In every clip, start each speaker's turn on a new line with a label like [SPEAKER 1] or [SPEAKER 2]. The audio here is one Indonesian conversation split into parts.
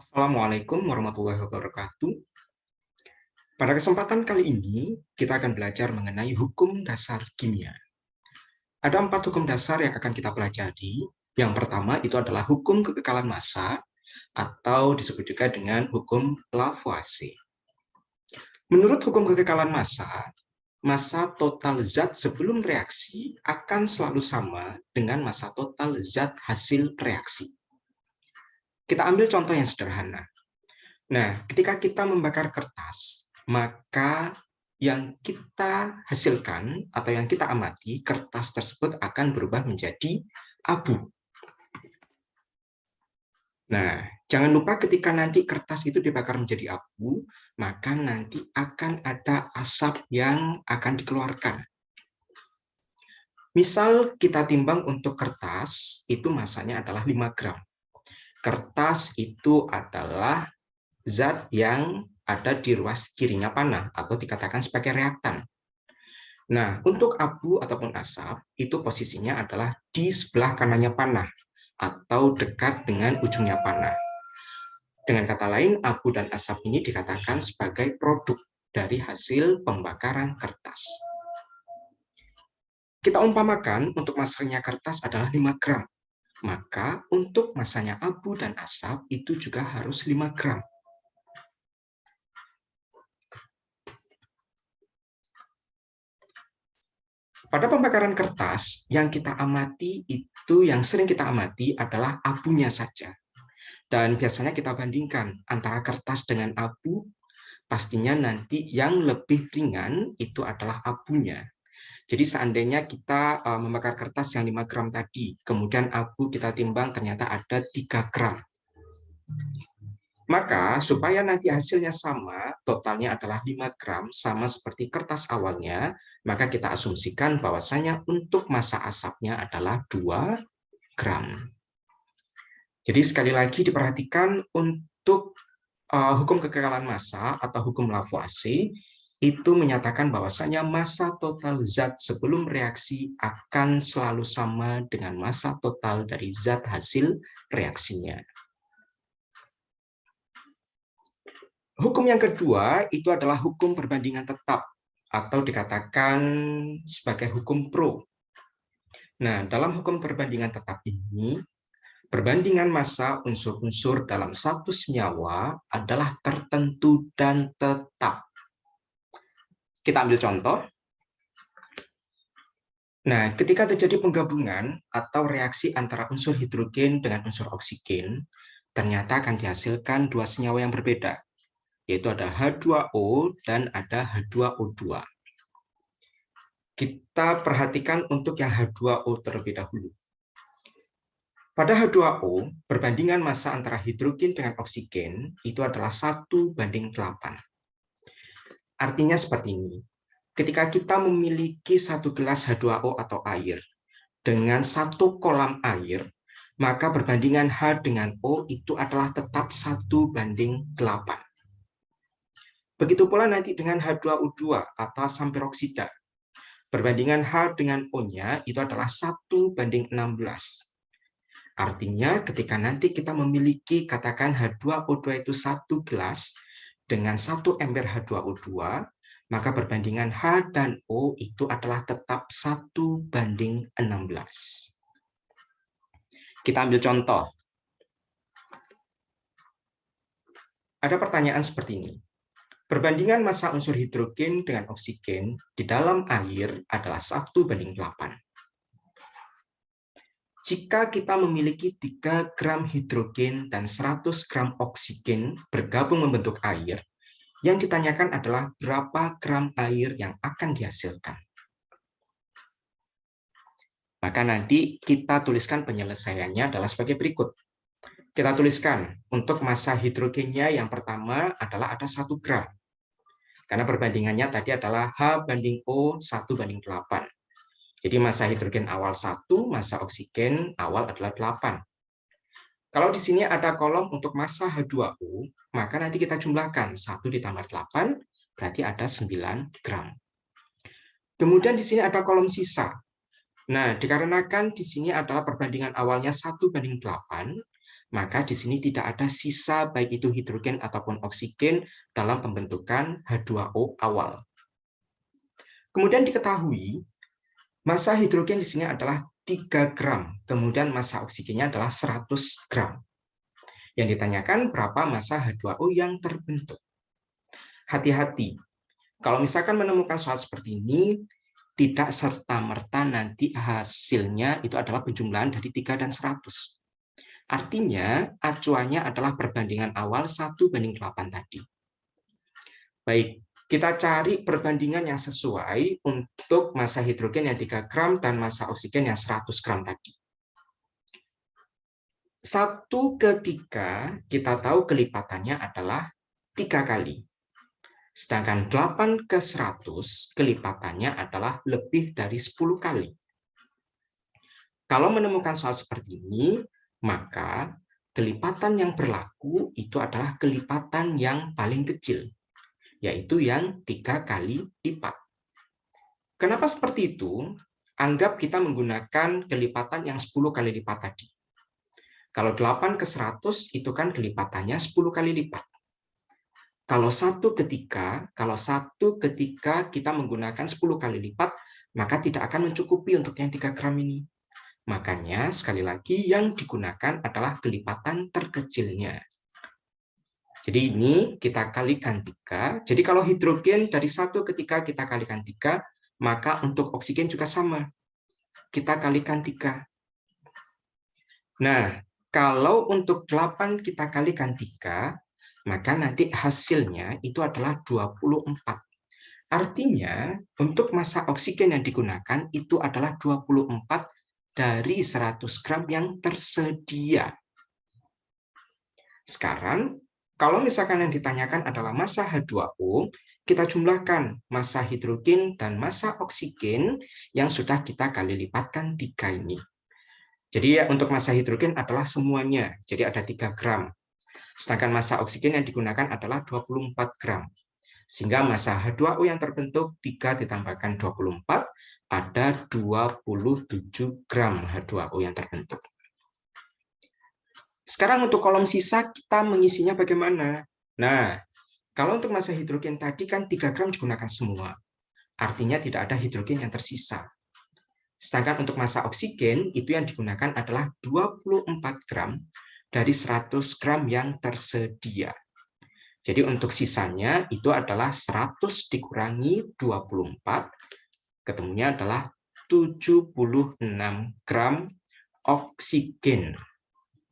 [SPEAKER 1] Assalamualaikum warahmatullahi wabarakatuh. Pada kesempatan kali ini, kita akan belajar mengenai hukum dasar kimia. Ada 4 hukum dasar yang akan kita pelajari. Yang pertama itu adalah hukum kekekalan massa, atau disebut juga dengan hukum Lavoisier. Menurut hukum kekekalan massa total zat sebelum reaksi akan selalu sama dengan massa total zat hasil reaksi. Kita ambil contoh yang sederhana. Nah, ketika kita membakar kertas, maka yang kita hasilkan atau yang kita amati, kertas tersebut akan berubah menjadi abu. Nah, jangan lupa ketika nanti kertas itu dibakar menjadi abu, maka nanti akan ada asap yang akan dikeluarkan. Misal kita timbang untuk kertas, itu massanya adalah 5 gram. Kertas itu adalah zat yang ada di ruas kirinya panah atau dikatakan sebagai reaktan. Nah, untuk abu ataupun asap itu posisinya adalah di sebelah kanannya panah atau dekat dengan ujungnya panah. Dengan kata lain, abu dan asap ini dikatakan sebagai produk dari hasil pembakaran kertas. Kita umpamakan untuk massanya kertas adalah 5 gram. Maka untuk massanya abu dan asap itu juga harus 5 gram. Pada pembakaran kertas, yang kita amati itu, yang sering kita amati adalah abunya saja. Dan biasanya kita bandingkan antara kertas dengan abu, pastinya nanti yang lebih ringan itu adalah abunya. Jadi seandainya kita membakar kertas yang 5 gram tadi, kemudian abu kita timbang ternyata ada 3 gram. Maka supaya nanti hasilnya sama, totalnya adalah 5 gram, sama seperti kertas awalnya, maka kita asumsikan bahwasanya untuk massa asapnya adalah 2 gram. Jadi sekali lagi diperhatikan untuk hukum kekekalan massa atau hukum Lavoisier, itu menyatakan bahwasanya massa total zat sebelum reaksi akan selalu sama dengan massa total dari zat hasil reaksinya. Hukum yang kedua itu adalah hukum perbandingan tetap atau dikatakan sebagai hukum Pro. Nah, dalam hukum perbandingan tetap ini, perbandingan massa unsur-unsur dalam satu senyawa adalah tertentu dan tetap. Kita ambil contoh. Nah, ketika terjadi penggabungan atau reaksi antara unsur hidrogen dengan unsur oksigen, ternyata akan dihasilkan 2 senyawa yang berbeda, yaitu ada H2O dan ada H2O2. Kita perhatikan untuk yang H2O terlebih dahulu. Pada H2O, perbandingan massa antara hidrogen dengan oksigen itu adalah 1:8. Artinya seperti ini. Ketika kita memiliki 1 gelas H2O atau air dengan 1 kolam air, maka perbandingan H dengan O itu adalah tetap 1:8. Begitu pula nanti dengan H2O2 atau asam peroksida. Perbandingan H dengan O-nya itu adalah 1:16. Artinya ketika nanti kita memiliki katakan H2O2 itu 1 gelas dengan 1 ember H2O2, maka perbandingan H dan O itu adalah tetap 1:16. Kita ambil contoh. Ada pertanyaan seperti ini. Perbandingan massa unsur hidrogen dengan oksigen di dalam air adalah 1:8. Jika kita memiliki 3 gram hidrogen dan 100 gram oksigen bergabung membentuk air, yang ditanyakan adalah berapa gram air yang akan dihasilkan. Maka nanti kita tuliskan penyelesaiannya adalah sebagai berikut. Kita tuliskan untuk massa hidrogennya yang pertama adalah ada 1 gram. Karena perbandingannya tadi adalah H banding O 1:8. Jadi massa hidrogen awal 1, massa oksigen awal adalah 8. Kalau di sini ada kolom untuk massa H2O, maka nanti kita jumlahkan 1 ditambah 8, berarti ada 9 gram. Kemudian di sini ada kolom sisa. Nah, dikarenakan di sini adalah perbandingan awalnya 1:8, maka di sini tidak ada sisa baik itu hidrogen ataupun oksigen dalam pembentukan H2O awal. Kemudian diketahui massa hidrogen di sini adalah 3 gram, kemudian massa oksigennya adalah 100 gram. Yang ditanyakan berapa massa H2O yang terbentuk. Hati-hati, kalau misalkan menemukan soal seperti ini, tidak serta-merta nanti hasilnya itu adalah penjumlahan dari 3 dan 100. Artinya, acuannya adalah perbandingan awal 1:8 tadi. Baik, kita cari perbandingan yang sesuai untuk massa hidrogen yang 3 gram dan massa oksigen yang 100 gram tadi. 1/3 kita tahu kelipatannya adalah 3 kali. Sedangkan 8/100 kelipatannya adalah lebih dari 10 kali. Kalau menemukan soal seperti ini, maka kelipatan yang berlaku itu adalah kelipatan yang paling kecil, yaitu yang 3 kali lipat. Kenapa seperti itu? Anggap kita menggunakan kelipatan yang 10 kali lipat tadi. Kalau 8/100 itu kan kelipatannya 10 kali lipat. Kalau 1/3 kita menggunakan 10 kali lipat, maka tidak akan mencukupi untuk yang 3 gram ini. Makanya, sekali lagi, yang digunakan adalah kelipatan terkecilnya. Jadi ini kita kalikan 3. Jadi kalau hidrogen dari 1/3 kita kalikan 3, maka untuk oksigen juga sama. Kita kalikan 3. Nah, kalau untuk 8 kita kalikan 3, maka nanti hasilnya itu adalah 24. Artinya, untuk massa oksigen yang digunakan itu adalah 24 dari 100 gram yang tersedia. Sekarang, kalau misalkan yang ditanyakan adalah massa H2O, kita jumlahkan massa hidrogen dan massa oksigen yang sudah kita kali lipatkan 3 ini. Jadi ya, untuk massa hidrogen adalah semuanya, jadi ada 3 gram. Sedangkan massa oksigen yang digunakan adalah 24 gram. Sehingga massa H2O yang terbentuk 3 ditambahkan 24, ada 27 gram H2O yang terbentuk. Sekarang untuk kolom sisa kita mengisinya bagaimana? Nah, kalau untuk massa hidrogen tadi kan 3 gram digunakan semua. Artinya tidak ada hidrogen yang tersisa. Sedangkan untuk massa oksigen itu yang digunakan adalah 24 gram dari 100 gram yang tersedia. Jadi untuk sisanya itu adalah 100 dikurangi 24, ketemunya adalah 76 gram oksigen.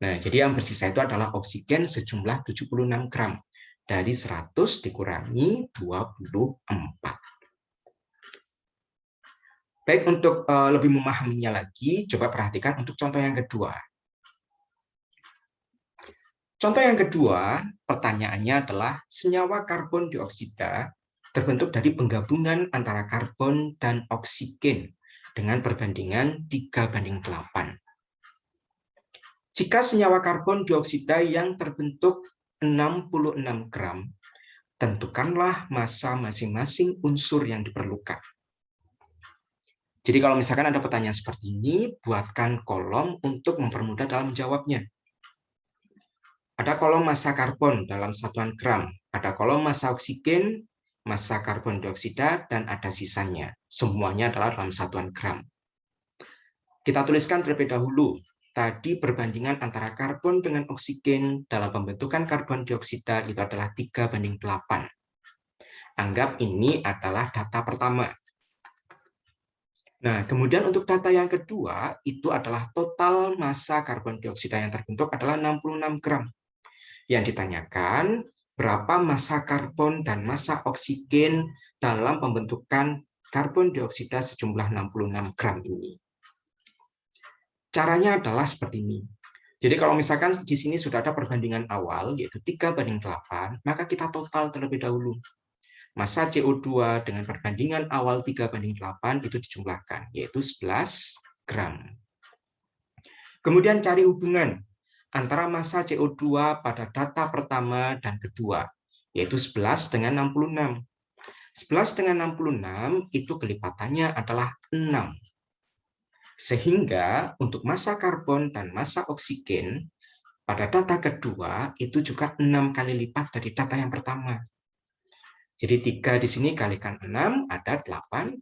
[SPEAKER 1] Nah, jadi yang bersisa itu adalah oksigen sejumlah 76 gram. Dari 100 dikurangi 24. Baik, untuk lebih memahaminya lagi, coba perhatikan untuk contoh yang kedua. Contoh yang kedua, pertanyaannya adalah senyawa karbon dioksida terbentuk dari penggabungan antara karbon dan oksigen dengan perbandingan 3:8. Jika senyawa karbon dioksida yang terbentuk 66 gram, tentukanlah massa masing-masing unsur yang diperlukan. Jadi kalau misalkan ada pertanyaan seperti ini, buatkan kolom untuk mempermudah dalam menjawabnya. Ada kolom massa karbon dalam satuan gram, ada kolom massa oksigen, massa karbon dioksida, dan ada sisanya. Semuanya adalah dalam satuan gram. Kita tuliskan terlebih dahulu, tadi perbandingan antara karbon dengan oksigen dalam pembentukan karbon dioksida itu adalah 3:8. Anggap ini adalah data pertama. Nah, kemudian untuk data yang kedua, itu adalah total massa karbon dioksida yang terbentuk adalah 66 gram. Yang ditanyakan, berapa massa karbon dan massa oksigen dalam pembentukan karbon dioksida sejumlah 66 gram ini. Caranya adalah seperti ini. Jadi kalau misalkan di sini sudah ada perbandingan awal, yaitu 3:8, maka kita total terlebih dahulu. Massa CO2 dengan perbandingan awal 3:8 itu dijumlahkan, yaitu 11 gram. Kemudian cari hubungan antara massa CO2 pada data pertama dan kedua, yaitu 11 dengan 66. 11 dengan 66 itu kelipatannya adalah 6. Sehingga untuk massa karbon dan massa oksigen pada data kedua itu juga 6 kali lipat dari data yang pertama. Jadi 3 di sini kalikan 6 ada 18.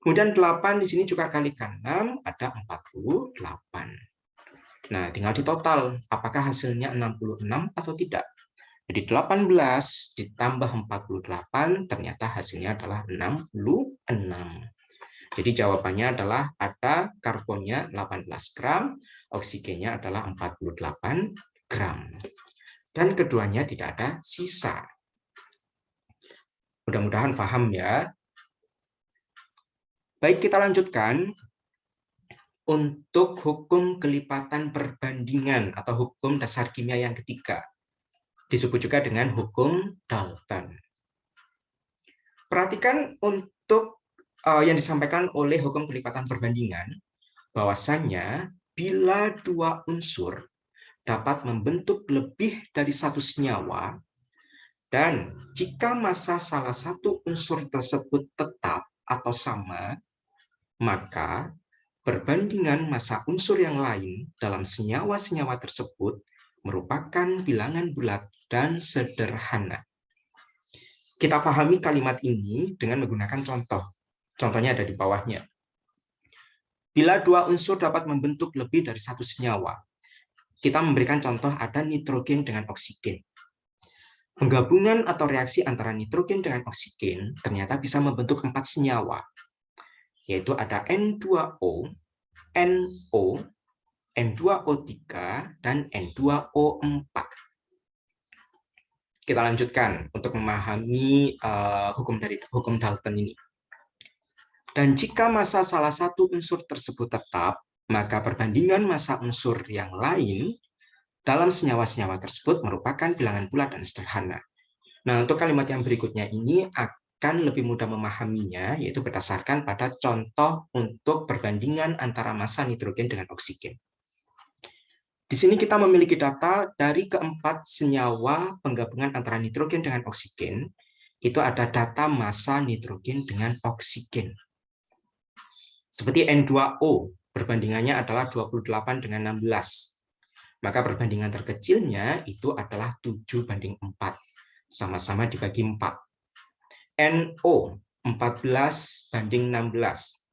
[SPEAKER 1] Kemudian 8 di sini juga kalikan 6 ada 48. Nah, tinggal ditotal apakah hasilnya 66 atau tidak. Jadi 18 ditambah 48 ternyata hasilnya adalah 66. Jadi jawabannya adalah ada karbonnya 18 gram, oksigennya adalah 48 gram. Dan keduanya tidak ada sisa. Mudah-mudahan paham ya. Baik, kita lanjutkan untuk hukum kelipatan perbandingan atau hukum dasar kimia yang ketiga. Disebut juga dengan hukum Dalton. Perhatikan untuk yang disampaikan oleh hukum kelipatan perbandingan, bahwasannya bila dua unsur dapat membentuk lebih dari satu senyawa, dan jika massa salah satu unsur tersebut tetap atau sama, maka perbandingan massa unsur yang lain dalam senyawa-senyawa tersebut merupakan bilangan bulat dan sederhana. Kita pahami kalimat ini dengan menggunakan contoh. Contohnya ada di bawahnya. Bila dua unsur dapat membentuk lebih dari satu senyawa, kita memberikan contoh ada nitrogen dengan oksigen. Penggabungan atau reaksi antara nitrogen dengan oksigen ternyata bisa membentuk 4 senyawa, yaitu ada N2O, NO, N2O3, dan N2O4. Kita lanjutkan untuk memahami hukum Dalton ini. Dan jika massa salah satu unsur tersebut tetap, maka perbandingan massa unsur yang lain dalam senyawa-senyawa tersebut merupakan bilangan bulat dan sederhana. Nah, untuk kalimat yang berikutnya ini akan lebih mudah memahaminya, yaitu berdasarkan pada contoh untuk perbandingan antara massa nitrogen dengan oksigen. Di sini kita memiliki data dari keempat senyawa penggabungan antara nitrogen dengan oksigen, itu ada data massa nitrogen dengan oksigen. Seperti N2O, perbandingannya adalah 28 dengan 16. Maka perbandingan terkecilnya itu adalah 7:4. Sama-sama dibagi 4. NO, 14:16.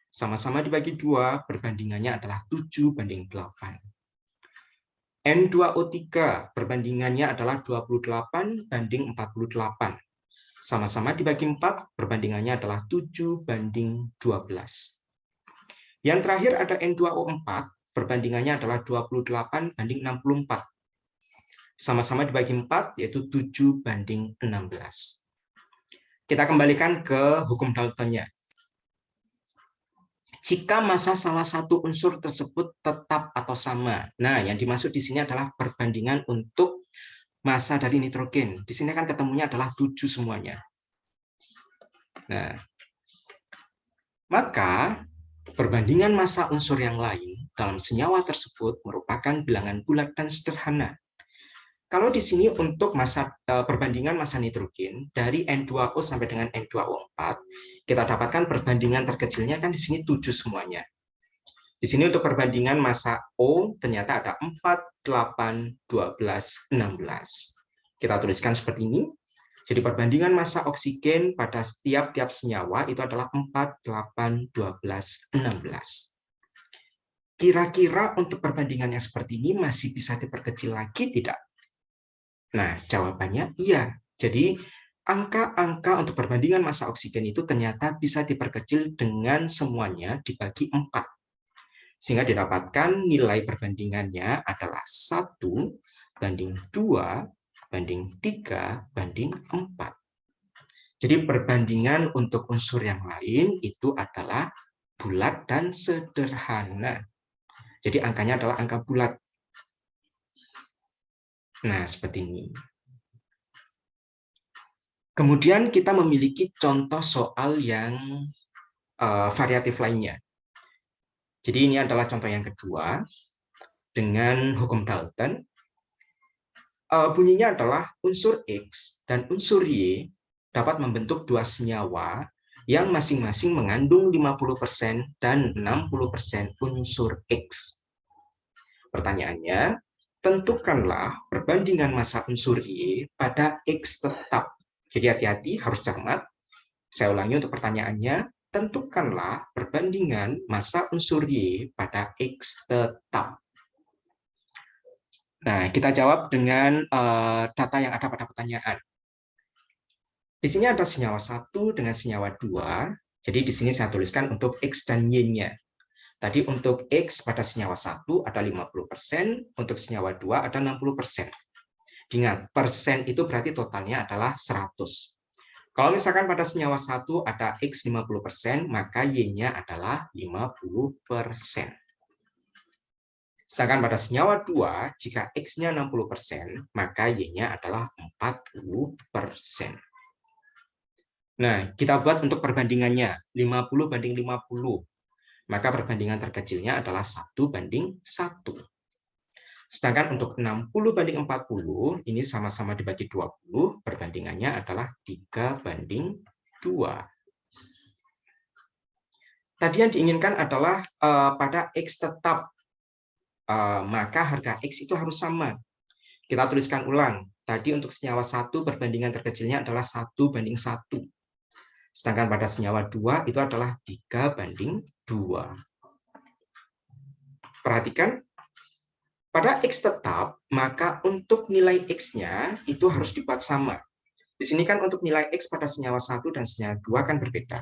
[SPEAKER 1] Sama-sama dibagi 2, perbandingannya adalah 7:8. N2O3, perbandingannya adalah 28:48. Sama-sama dibagi 4, perbandingannya adalah 7:12. Yang terakhir ada N2O4, perbandingannya adalah 28:64. Sama-sama dibagi 4, yaitu 7:16. Kita kembalikan ke hukum Daltonnya. Jika massa salah satu unsur tersebut tetap atau sama. Nah, yang dimaksud di sini adalah perbandingan untuk massa dari nitrogen. Di sini kan ketemunya adalah 7 semuanya. Nah, maka perbandingan massa unsur yang lain dalam senyawa tersebut merupakan bilangan bulat dan sederhana. Kalau di sini untuk perbandingan massa nitrogen dari N2O sampai dengan N2O4, kita dapatkan perbandingan terkecilnya kan di sini 7 semuanya. Di sini untuk perbandingan massa O ternyata ada 4, 8, 12, 16. Kita tuliskan seperti ini. Jadi perbandingan massa oksigen pada tiap-tiap senyawa itu adalah 4, 8, 12, 16. Kira-kira untuk perbandingan yang seperti ini masih bisa diperkecil lagi tidak? Nah, jawabannya iya. Jadi, angka-angka untuk perbandingan massa oksigen itu ternyata bisa diperkecil dengan semuanya dibagi 4. Sehingga didapatkan nilai perbandingannya adalah 1:2:3:4. Jadi, perbandingan untuk unsur yang lain itu adalah bulat dan sederhana. Jadi, angkanya adalah angka bulat. Nah, seperti ini. Kemudian kita memiliki contoh soal yang variatif lainnya. Jadi ini adalah contoh yang kedua dengan hukum Dalton. Bunyinya adalah unsur X dan unsur Y dapat membentuk dua senyawa yang masing-masing mengandung 50% dan 60% unsur X. Pertanyaannya, tentukanlah perbandingan massa unsur Y pada X tetap. Jadi hati-hati, harus cermat. Saya ulangi untuk pertanyaannya, tentukanlah perbandingan massa unsur Y pada X tetap. Nah, kita jawab dengan data yang ada pada pertanyaan. Di sini ada senyawa 1 dengan senyawa 2. Jadi di sini saya tuliskan untuk X dan Y-nya. Tadi untuk X pada senyawa 1 ada 50%, untuk senyawa 2 ada 60%. Ingat, persen itu berarti totalnya adalah 100. Kalau misalkan pada senyawa 1 ada X 50%, maka Y-nya adalah 50%. Sedangkan pada senyawa 2, jika X-nya 60%, maka Y-nya adalah 40%. Nah, kita buat untuk perbandingannya, 50 banding 50. Maka perbandingan terkecilnya adalah 1:1. Sedangkan untuk 60 banding 40, ini sama-sama dibagi 20, perbandingannya adalah 3:2. Tadi yang diinginkan adalah pada X tetap, maka harga X itu harus sama. Kita tuliskan ulang. Tadi untuk senyawa 1 perbandingan terkecilnya adalah 1:1. Sedangkan pada senyawa 2 itu adalah 3:2. Perhatikan, pada X tetap, maka untuk nilai X-nya itu harus dibuat sama. Di sini kan untuk nilai X pada senyawa 1 dan senyawa 2 kan berbeda.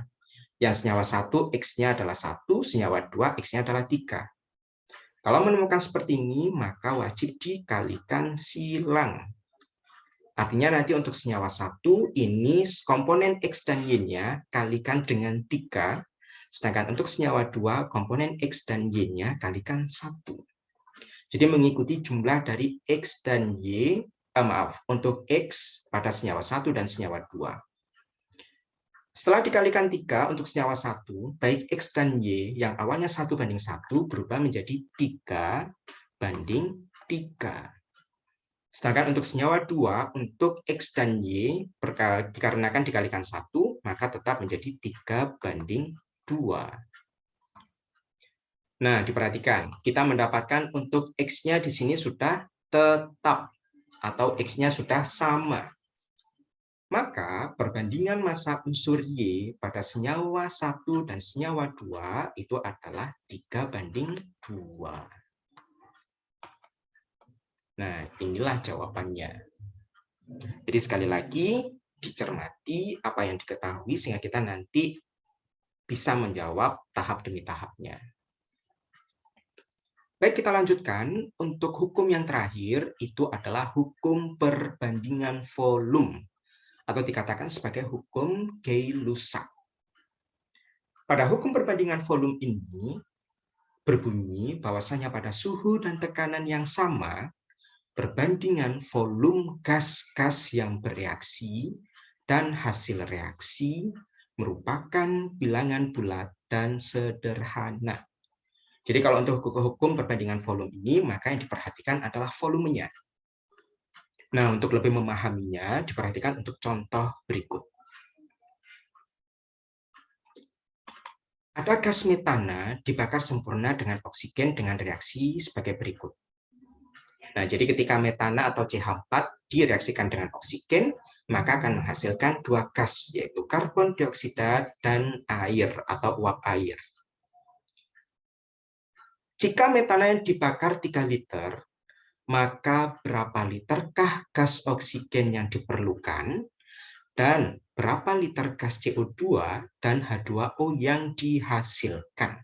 [SPEAKER 1] Yang senyawa 1, X-nya adalah 1, senyawa 2, X-nya adalah 3. Kalau menemukan seperti ini, maka wajib dikalikan silang. Artinya nanti untuk senyawa 1, ini komponen X dan Y-nya kalikan dengan 3. Sedangkan untuk senyawa 2, komponen X dan Y-nya kalikan 1. Jadi mengikuti jumlah dari X dan Y, untuk X pada senyawa 1 dan senyawa 2. Setelah dikalikan 3 untuk senyawa 1, baik X dan Y yang awalnya 1:1 berubah menjadi 3:3. Sedangkan untuk senyawa 2, untuk X dan Y, dikarenakan dikalikan 1, maka tetap menjadi 3:2. Nah, diperhatikan, kita mendapatkan untuk X-nya di sini sudah tetap, atau X-nya sudah sama. Maka perbandingan massa unsur Y pada senyawa 1 dan senyawa 2 itu adalah 3:2. Nah, inilah jawabannya. Jadi sekali lagi, dicermati apa yang diketahui sehingga kita nanti bisa menjawab tahap demi tahapnya. Baik, kita lanjutkan. Untuk hukum yang terakhir, itu adalah hukum perbandingan volume, atau dikatakan sebagai hukum Gay-Lussac. Pada hukum perbandingan volume ini berbunyi bahwasanya pada suhu dan tekanan yang sama, perbandingan volume gas-gas yang bereaksi dan hasil reaksi merupakan bilangan bulat dan sederhana. Jadi kalau untuk hukum perbandingan volume ini, maka yang diperhatikan adalah volumenya. Nah, untuk lebih memahaminya, diperhatikan untuk contoh berikut. Ada gas metana dibakar sempurna dengan oksigen dengan reaksi sebagai berikut. Nah, jadi ketika metana atau CH4 direaksikan dengan oksigen, maka akan menghasilkan 2 gas, yaitu karbon dioksida dan air atau uap air. Jika metana yang dibakar 3 liter, maka berapa literkah gas oksigen yang diperlukan, dan berapa liter gas CO2 dan H2O yang dihasilkan.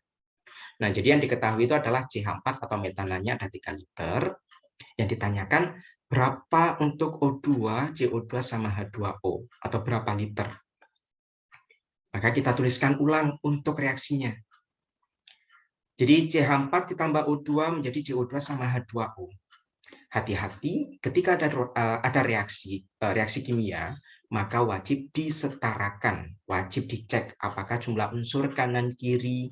[SPEAKER 1] Nah, jadi yang diketahui itu adalah CH4 atau metananya ada 3 liter. Yang ditanyakan berapa untuk O2, CO2 sama H2O, atau berapa liter. Maka kita tuliskan ulang untuk reaksinya. Jadi CH4 ditambah O2 menjadi CO2 sama H2O. Hati-hati ketika ada reaksi kimia, maka wajib disetarakan, wajib dicek apakah jumlah unsur kanan kiri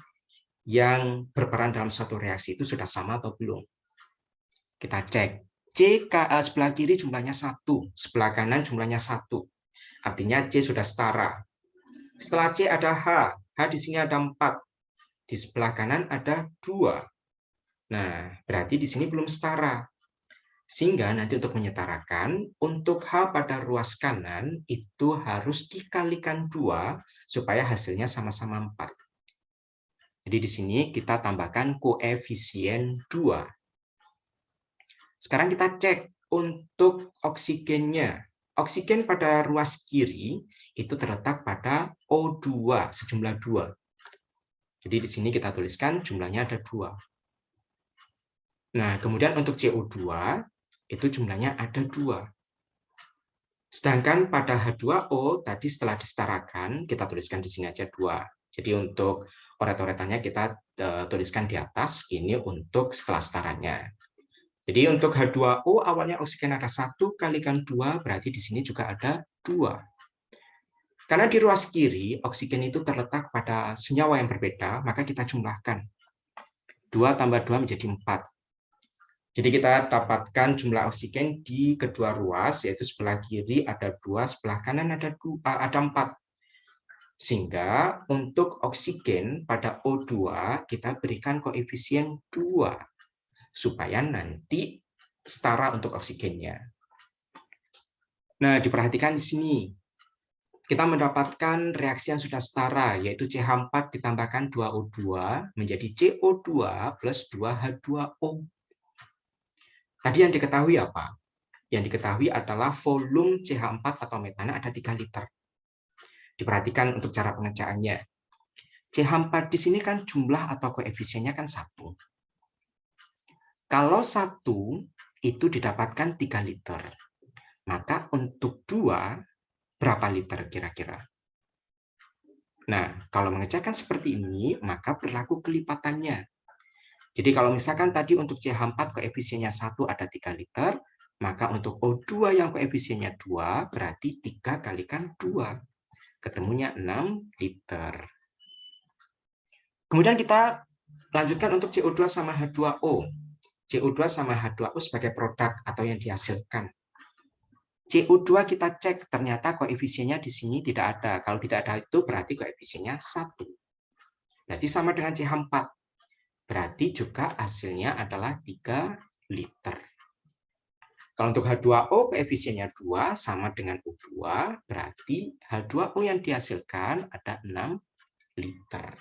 [SPEAKER 1] yang berperan dalam suatu reaksi itu sudah sama atau belum. Kita cek, C sebelah kiri jumlahnya 1, sebelah kanan jumlahnya 1. Artinya C sudah setara. Setelah C ada H di sini ada 4, di sebelah kanan ada 2. Nah, berarti di sini belum setara. Sehingga nanti untuk menyetarakan, untuk H pada ruas kanan itu harus dikalikan 2 supaya hasilnya sama-sama 4. Jadi di sini kita tambahkan koefisien 2. Sekarang kita cek untuk oksigennya. Oksigen pada ruas kiri itu terletak pada O2 sejumlah 2. Jadi di sini kita tuliskan jumlahnya ada 2. Nah, kemudian untuk CO2 itu jumlahnya ada 2. Sedangkan pada H2O tadi setelah disetarakan, kita tuliskan di sini aja 2. Jadi untuk oret-oretannya kita tuliskan di atas, ini untuk skala setaranya. Jadi untuk H2O awalnya oksigen ada 1 kalikan 2, berarti di sini juga ada 2. Karena di ruas kiri, oksigen itu terletak pada senyawa yang berbeda, maka kita jumlahkan. 2 tambah 2 menjadi 4. Jadi kita dapatkan jumlah oksigen di kedua ruas, yaitu sebelah kiri ada 2, sebelah kanan ada 4. Sehingga untuk oksigen pada O2 kita berikan koefisien 2, supaya nanti setara untuk oksigennya. Nah, diperhatikan di sini. Kita mendapatkan reaksi yang sudah setara, yaitu CH4 ditambahkan 2O2 menjadi CO2 plus 2H2O. Tadi yang diketahui apa? Yang diketahui adalah volume CH4 atau metana ada 3 liter. Diperhatikan untuk cara pengerjaannya. CH4 di sini kan jumlah atau koefisiennya kan 1. Kalau 1 itu didapatkan 3 liter, maka untuk 2 berapa liter kira-kira? Nah, kalau mengerjakan seperti ini, maka berlaku kelipatannya. Jadi kalau misalkan tadi untuk CH4 koefisiennya 1 ada 3 liter, maka untuk O2 yang koefisiennya 2, berarti 3 kalikan 2. Ketemunya 6 liter. Kemudian kita lanjutkan untuk CO2 sama H2O. CO2 sama H2O sebagai produk atau yang dihasilkan. CO2 kita cek, ternyata koefisiennya di sini tidak ada. Kalau tidak ada itu berarti koefisiennya 1. Berarti sama dengan CH4. Berarti juga hasilnya adalah 3 liter. Kalau untuk H2O koefisiennya 2 sama dengan O2, berarti H2O yang dihasilkan ada 6 liter.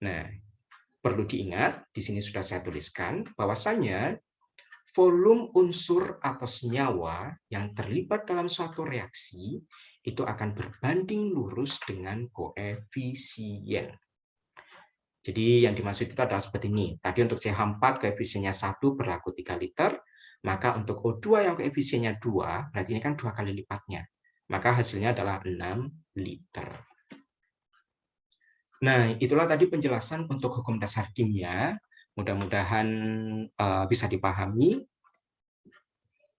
[SPEAKER 1] Nah, perlu diingat, di sini sudah saya tuliskan bahwasanya volume unsur atau senyawa yang terlibat dalam suatu reaksi itu akan berbanding lurus dengan koefisien. Jadi yang dimaksud itu adalah seperti ini. Tadi untuk CH4 koefisiennya 1 berlaku 3 liter, maka untuk O2 yang koefisiennya 2, berarti ini kan 2 kali lipatnya. Maka hasilnya adalah 6 liter. Nah, itulah tadi penjelasan untuk hukum dasar kimia. Mudah-mudahan bisa dipahami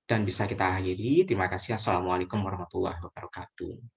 [SPEAKER 1] dan bisa kita akhiri. Terima kasih. Assalamualaikum warahmatullahi wabarakatuh.